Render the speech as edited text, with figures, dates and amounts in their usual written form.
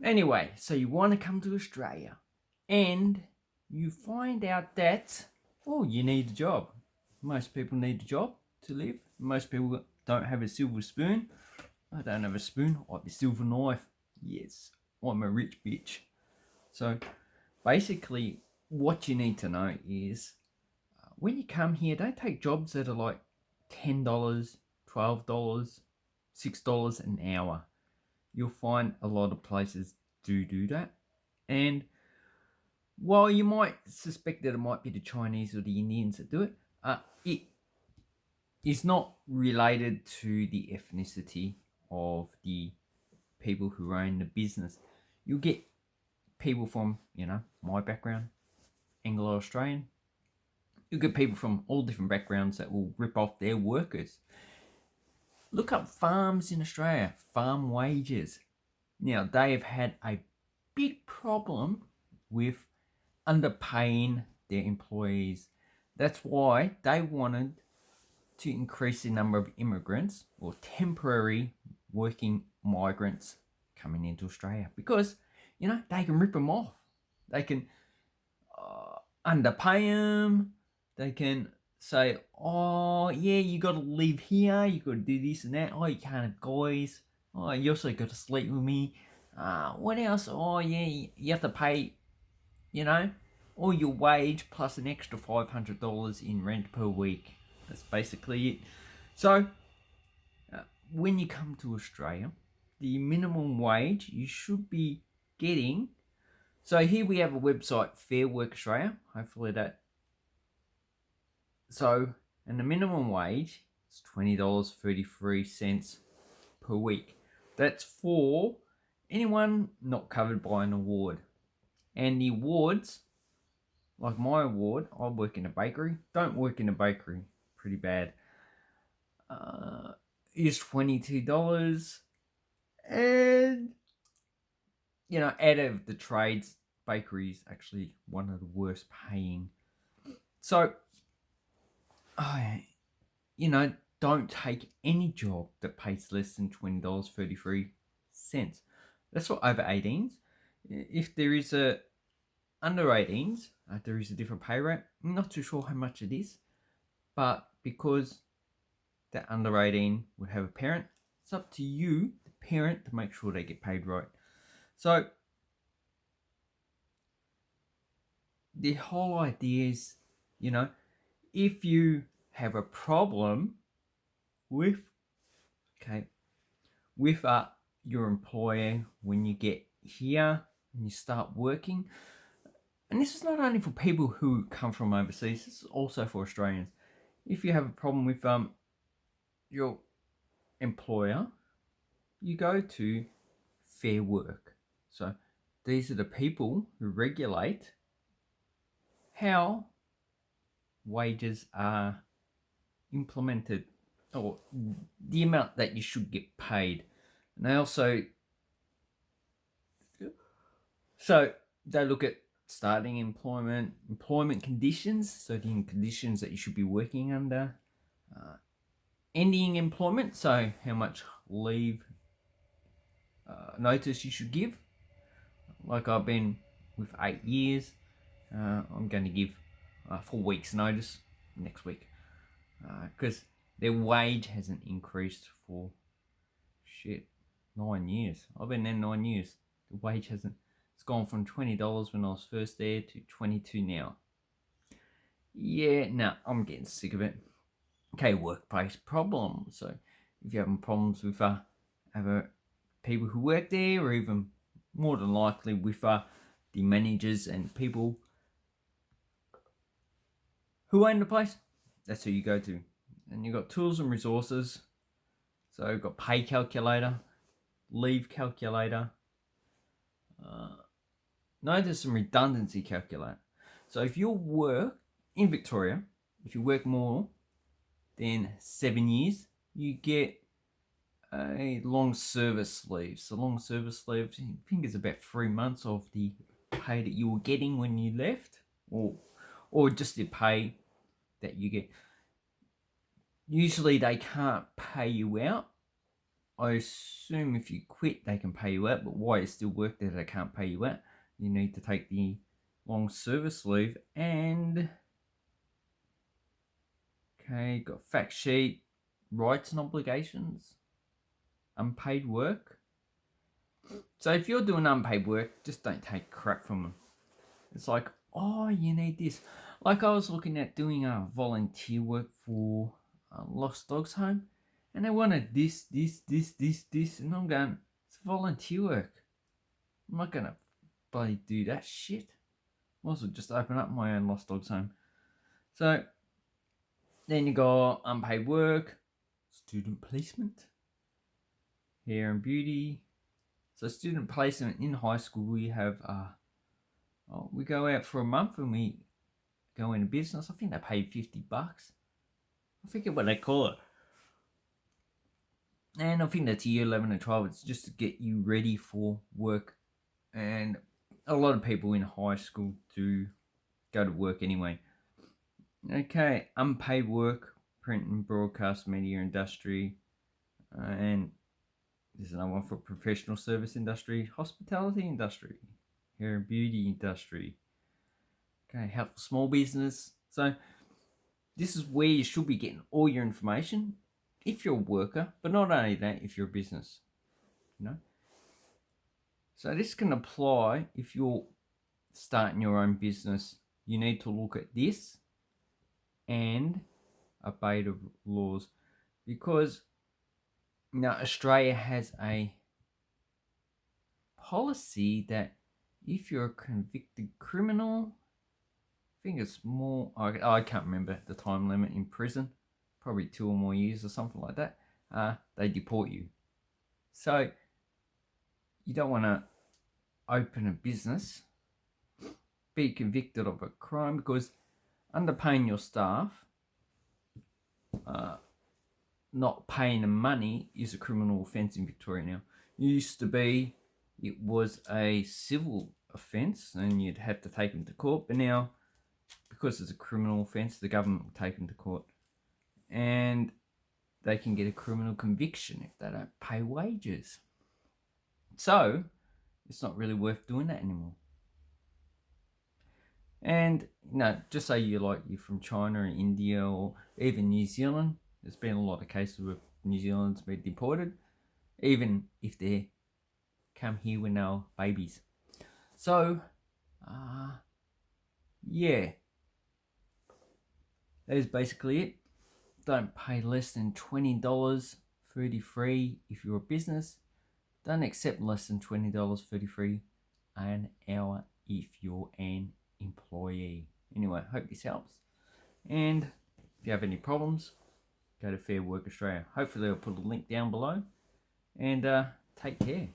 Anyway, so you want to come to Australia and you find out that, oh, you need a job. Most people need a job to live. Most people don't have a silver spoon. I don't have a spoon. I have a silver knife. Yes, I'm a rich bitch. So basically, what you need to know is when you come here, don't take jobs that are like $10, $12, $6 an hour. You'll find a lot of places do that. And while you might suspect that it might be the Chinese or the Indians that do it, it is not related to the ethnicity of the people who own the business. You'll get people from, my background, Anglo-Australian. You'll get people from all different backgrounds that will rip off their workers. Look up farms in Australia, farm wages. Now, they have had a big problem with underpaying their employees. That's why they wanted to increase the number of immigrants or temporary working migrants coming into Australia because, they can rip them off. They can underpay them. They can say, oh, yeah, you got to live here. You got to do this and that. Oh, you can't have guys. Oh, you also got to sleep with me. What else? Oh, yeah, you have to pay, all your wage plus an extra $500 in rent per week. That's basically it. So, when you come to Australia, the minimum wage you should be getting. So here we have a website, Fair Work Australia. Hopefully that. So, and the minimum wage is $20.33 per week. That's for anyone not covered by an award. And the awards, like my award, I work in a bakery. Don't work in a bakery. Pretty bad. Is $22. And, out of the trades, bakery is actually one of the worst paying. So, don't take any job that pays less than $20.33. That's for over 18s. If there is a under 18s, there is a different pay rate. I'm not too sure how much it is, but because that under 18 would have a parent, it's up to you, the parent, to make sure they get paid right. So the whole idea is, if you have a problem with your employer when you get here and you start working, and this is not only for people who come from overseas, this is also for Australians. If you have a problem with your employer, you go to Fair Work. So these are the people who regulate how wages are implemented or the amount that you should get paid. And they also, so they look at starting employment conditions, so the conditions that you should be working under, ending employment, so how much leave notice you should give. Like I've been with 8 years, I'm going to give 4 weeks notice next week because their wage hasn't increased for 9 years. I've been there 9 years. The wage hasn't. It's gone from $20 when I was first there to $22 now. Yeah, no, I'm getting sick of it. Okay, workplace problems. So if you're having problems with other people who work there, or even more than likely with the managers and people who own the place, that's who you go to. And you've got tools and resources. So you've got pay calculator, leave calculator. No, there's some redundancy calculator. So if you work in Victoria, if you work more than 7 years, you get a long service leave. So long service leave, I think it's about 3 months of the pay that you were getting when you left, or just the pay that you get. Usually they can't pay you out I assume if you quit, they can pay you out, but why you still work there, they can't pay you out. You need to take the long service leave. And okay, got fact sheet, rights and obligations, unpaid work. So if you're doing unpaid work, just don't take crap from them. It's like, oh, you need this. Like I was looking at doing volunteer work for a lost dogs home, and they wanted this, and I'm going, it's volunteer work. I'm not gonna bloody do that shit. I also just open up my own lost dogs home. So then you got unpaid work, student placement, hair and beauty. So student placement in high school, we have we go out for a month and we go into business. I think they pay $50. I forget what they call it. And I think that's year 11 and 12. It's just to get you ready for work. And a lot of people in high school do go to work anyway. Okay, unpaid work, print and broadcast media industry. And there's another one for professional service industry, hospitality industry, hair and beauty industry. Okay, health for small business. So this is where you should be getting all your information if you're a worker, but not only that, if you're a business, you know. So this can apply if you're starting your own business. You need to look at this and obey the laws, because Australia has a policy that if you're a convicted criminal, I think it's more, I can't remember the time limit in prison, probably 2 or more years or something like that, they deport you. So you don't want to open a business, be convicted of a crime, because underpaying your staff, not paying them money is a criminal offence in Victoria now. It used to be, it was a civil offence and you'd have to take them to court, but now, because it's a criminal offence, the government will take them to court and they can get a criminal conviction if they don't pay wages. So it's not really worth doing that anymore. And just say you're from China or India or even New Zealand. There's been a lot of cases where New Zealand's been deported, even if they come here when they're babies. So, yeah, that is basically it. Don't pay less than $20 $33 if you're a business. Don't accept less than $20 $33 an hour if you're an employee. Anyway, hope this helps. And if you have any problems, go to Fair Work Australia. Hopefully I'll put a link down below. And take care.